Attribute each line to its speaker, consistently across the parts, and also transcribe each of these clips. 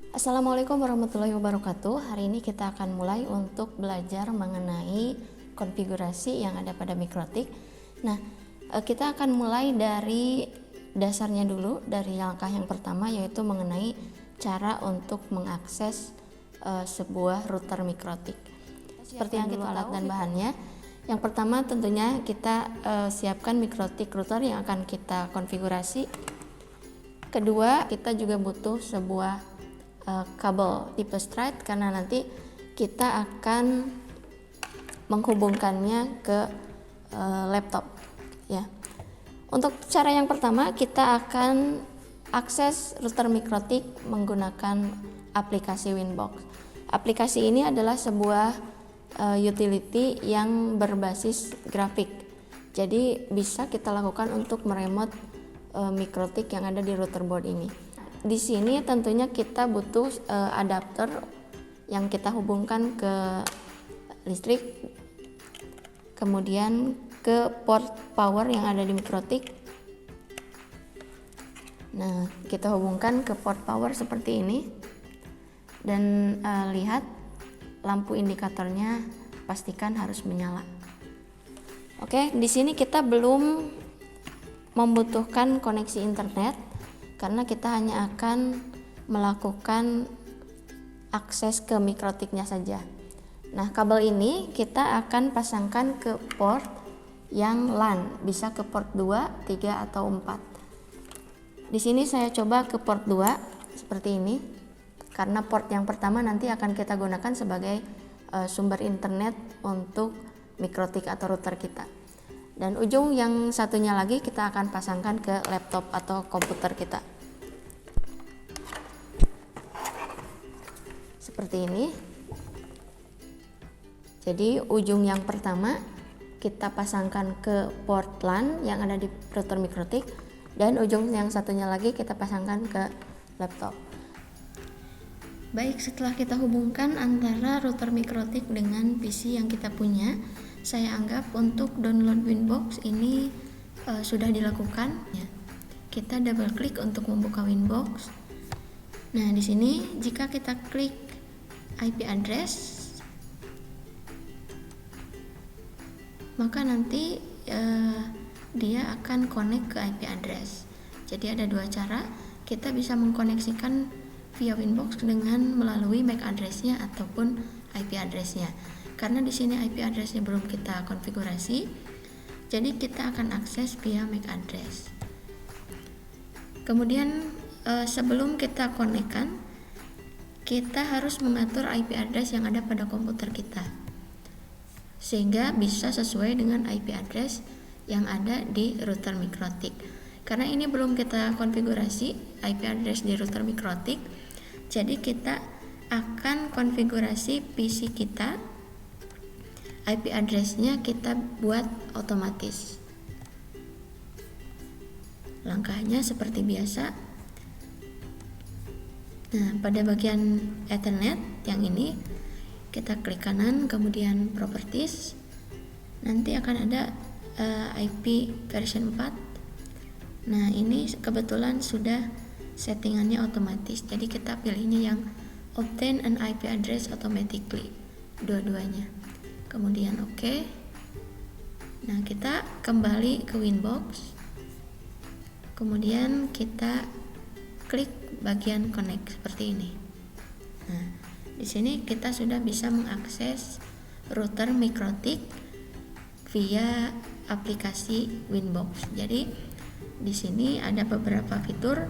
Speaker 1: Assalamualaikum warahmatullahi wabarakatuh. Hari ini kita akan mulai untuk belajar mengenai konfigurasi yang ada pada mikrotik. Nah, kita akan mulai dari dasarnya dulu, dari langkah yang pertama yaitu mengenai cara untuk mengakses sebuah router mikrotik. Seperti yang kita alat dan bahannya. Yang pertama tentunya kita siapkan mikrotik router yang akan kita konfigurasi. Kedua, kita juga butuh sebuah kabel tipe straight karena nanti kita akan menghubungkannya ke laptop ya. Untuk cara yang pertama kita akan akses router mikrotik menggunakan aplikasi Winbox. Aplikasi ini adalah sebuah utility yang berbasis grafik. Jadi bisa kita lakukan untuk meremote mikrotik yang ada di router board ini. Di sini tentunya kita butuh adapter yang kita hubungkan ke listrik, kemudian ke port power yang ada di mikrotik. Nah, kita hubungkan ke port power seperti ini dan lihat lampu indikatornya pastikan harus menyala. Oke, di sini kita belum membutuhkan koneksi internet karena kita hanya akan melakukan akses ke mikrotiknya saja. Nah, kabel ini kita akan pasangkan ke port yang LAN, bisa ke port 2, 3 atau 4. Di sini saya coba ke port 2 seperti ini. Karena port yang pertama nanti akan kita gunakan sebagai sumber internet untuk mikrotik atau router kita. Dan ujung yang satunya lagi kita akan pasangkan ke laptop atau komputer kita. Seperti ini. Jadi ujung yang pertama kita pasangkan ke port LAN yang ada di router mikrotik dan ujung yang satunya lagi kita pasangkan ke laptop. Baik, setelah kita hubungkan antara router mikrotik dengan PC yang kita punya, saya anggap untuk download Winbox ini sudah dilakukan. Kita double klik untuk membuka Winbox. Nah, di sini jika kita klik IP address, maka nanti dia akan connect ke IP address. Jadi ada dua cara, kita bisa mengkoneksikan via Winbox dengan melalui MAC address-nya ataupun IP address-nya. Karena di sini IP address-nya belum kita konfigurasi, jadi kita akan akses via MAC address. Kemudian sebelum kita konekkan, kita harus mengatur IP address yang ada pada komputer kita, sehingga bisa sesuai dengan IP address yang ada di router mikrotik. Karena ini belum kita konfigurasi IP address di router mikrotik, jadi kita akan konfigurasi PC kita, IP address-nya kita buat otomatis. Langkahnya seperti biasa. Nah, pada bagian Ethernet yang ini kita klik kanan, kemudian Properties. Nanti akan ada IP version 4. Nah, ini kebetulan sudah settingannya otomatis. Jadi kita pilihnya yang Obtain an IP address automatically, dua-duanya. Kemudian OK. Nah, kita kembali ke Winbox. Kemudian kita klik bagian connect seperti ini. Nah, di sini kita sudah bisa mengakses router mikrotik via aplikasi Winbox. Jadi di sini ada beberapa fitur.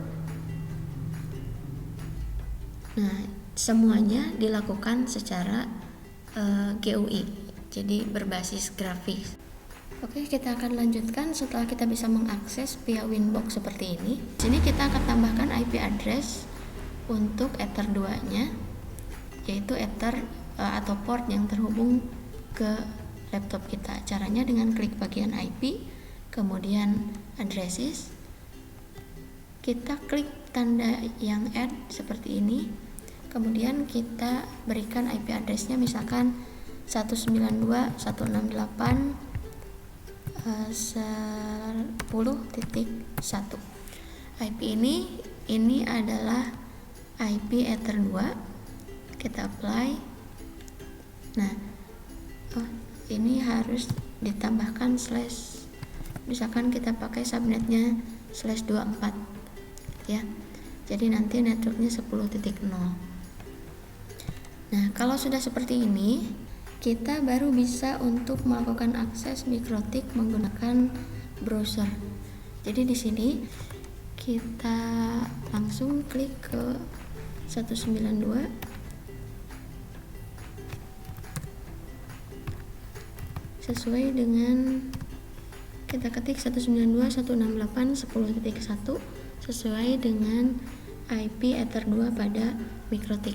Speaker 1: Nah, semuanya dilakukan secara GUI, jadi berbasis grafis. Oke, kita akan lanjutkan setelah kita bisa mengakses via Winbox seperti ini. Di sini kita akan tambahkan IP address untuk Ether 2-nya, yaitu Ether atau port yang terhubung ke laptop kita. Caranya dengan klik bagian IP, kemudian addresses, kita klik tanda yang add seperti ini, kemudian kita berikan IP address-nya misalkan 192.168.10.1. IP ini adalah IP Ether 2, kita apply. Nah, ini harus ditambahkan slash, misalkan kita pakai subnetnya /24 ya, jadi nanti networknya 10.0. Nah, kalau sudah seperti ini, kita baru bisa untuk melakukan akses mikrotik menggunakan browser. Jadi di sini kita langsung klik ke 192, sesuai dengan kita ketik 192.168.10.1 sesuai dengan IP Ether 2 pada mikrotik.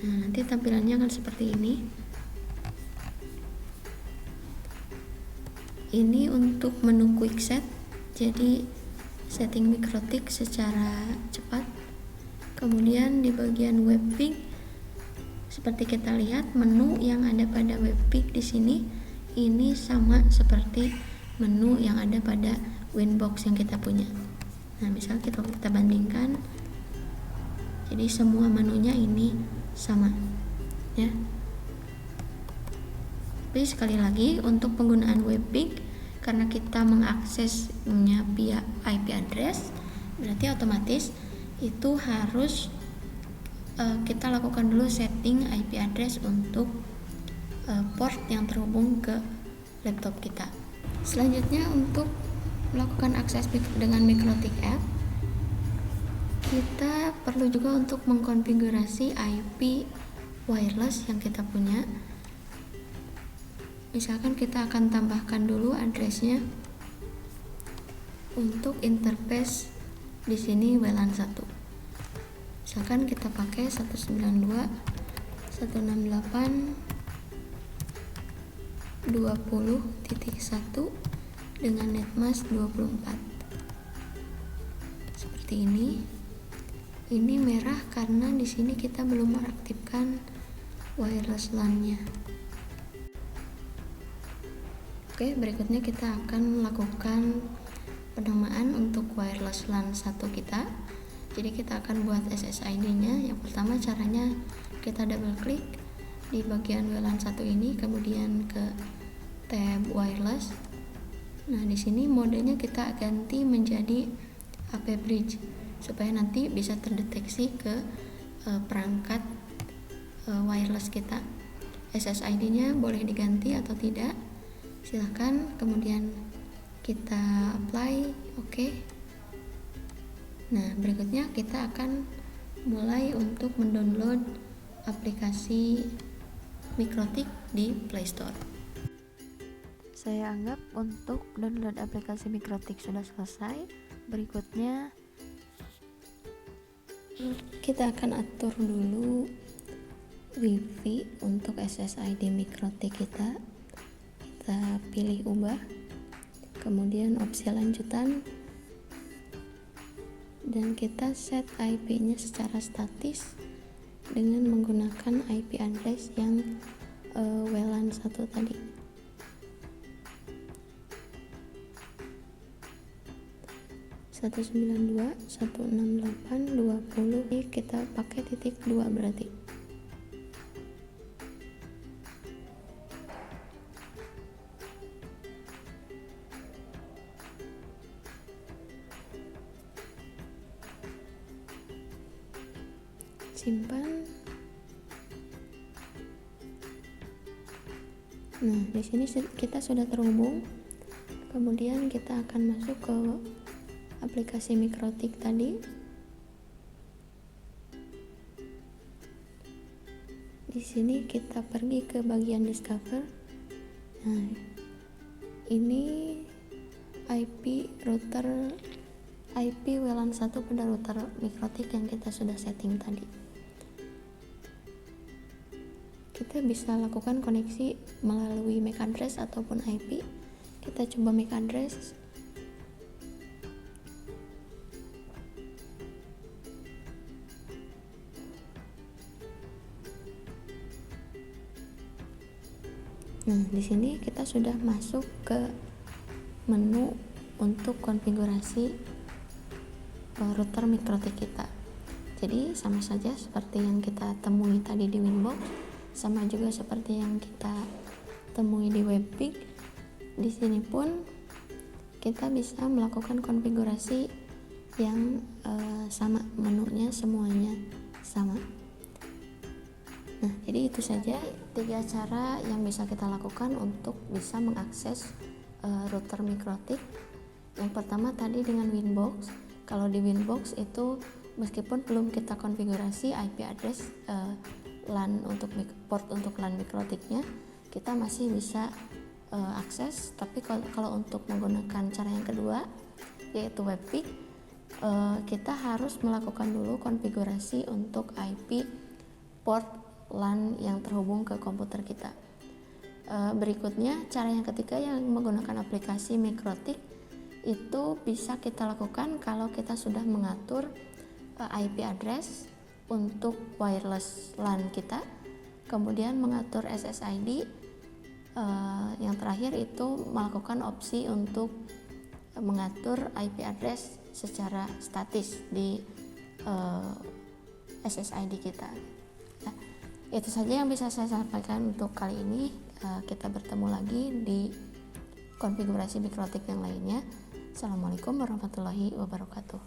Speaker 1: Nah, nanti tampilannya akan seperti ini. Ini untuk menu quick set, jadi setting mikrotik secara cepat. Kemudian di bagian webpick, seperti kita lihat menu yang ada pada webpick di sini ini sama seperti menu yang ada pada Winbox yang kita punya. Nah, misal kita bandingkan, jadi semua menunya ini sama ya. Tapi sekali lagi, untuk penggunaan webpick, karena kita mengaksesnya via IP address, berarti otomatis itu harus kita lakukan dulu setting IP address untuk port yang terhubung ke laptop kita. Selanjutnya, untuk melakukan akses dengan mikrotik app, kita perlu juga untuk mengkonfigurasi IP wireless yang kita punya. Misalkan kita akan tambahkan dulu addressnya untuk interface di sini WLAN 1. Misalkan kita pakai 192.168.20.1 dengan netmask 24. Seperti ini. Ini merah karena di sini kita belum mengaktifkan wireless LAN-nya. Oke, berikutnya kita akan melakukan penamaan untuk wireless LAN 1 kita. Jadi kita akan buat SSID-nya. Yang pertama caranya kita double klik di bagian WLAN 1 ini, kemudian ke tab wireless. Nah, di sini modenya kita ganti menjadi AP bridge supaya nanti bisa terdeteksi ke perangkat wireless kita. SSID-nya boleh diganti atau tidak, silahkan. Kemudian kita apply, oke. Nah, berikutnya kita akan mulai untuk mendownload aplikasi mikrotik di Play Store. Saya anggap untuk download aplikasi mikrotik sudah selesai. Berikutnya kita akan atur dulu WiFi untuk SSID mikrotik kita. Kita pilih ubah, kemudian opsi lanjutan, dan kita set IP-nya secara statis dengan menggunakan IP address yang WLAN 1 tadi. (192.168.20) kita pakai titik 2 berarti. Simpan. Nah, di sini kita sudah terhubung. Kemudian kita akan masuk ke aplikasi mikrotik tadi. Di sini kita pergi ke bagian discover. Nah, ini IP WLAN 1 pada router mikrotik yang kita sudah setting tadi. Kita bisa lakukan koneksi melalui MAC address ataupun IP. Kita coba MAC address. Nah, di sini kita sudah masuk ke menu untuk konfigurasi router mikrotik kita. Jadi sama saja seperti yang kita temui tadi di Winbox, sama juga seperti yang kita temui di Webpick. Di sini pun kita bisa melakukan konfigurasi yang sama, menunya semuanya sama. Nah, jadi itu saja 3 cara yang bisa kita lakukan untuk bisa mengakses router mikrotik. Yang pertama tadi dengan Winbox. Kalau di Winbox itu meskipun belum kita konfigurasi IP address LAN untuk port untuk LAN mikrotiknya, kita masih bisa akses. Tapi kalau untuk menggunakan cara yang kedua, yaitu Webpick, kita harus melakukan dulu konfigurasi untuk IP port LAN yang terhubung ke komputer kita. Berikutnya, cara yang ketiga yang menggunakan aplikasi mikrotik itu bisa kita lakukan kalau kita sudah mengatur IP address untuk wireless LAN kita, kemudian mengatur SSID, yang terakhir itu melakukan opsi untuk mengatur IP address secara statis di SSID kita. Nah, itu saja yang bisa saya sampaikan untuk kali ini. Kita bertemu lagi di konfigurasi mikrotik yang lainnya. Assalamualaikum warahmatullahi wabarakatuh.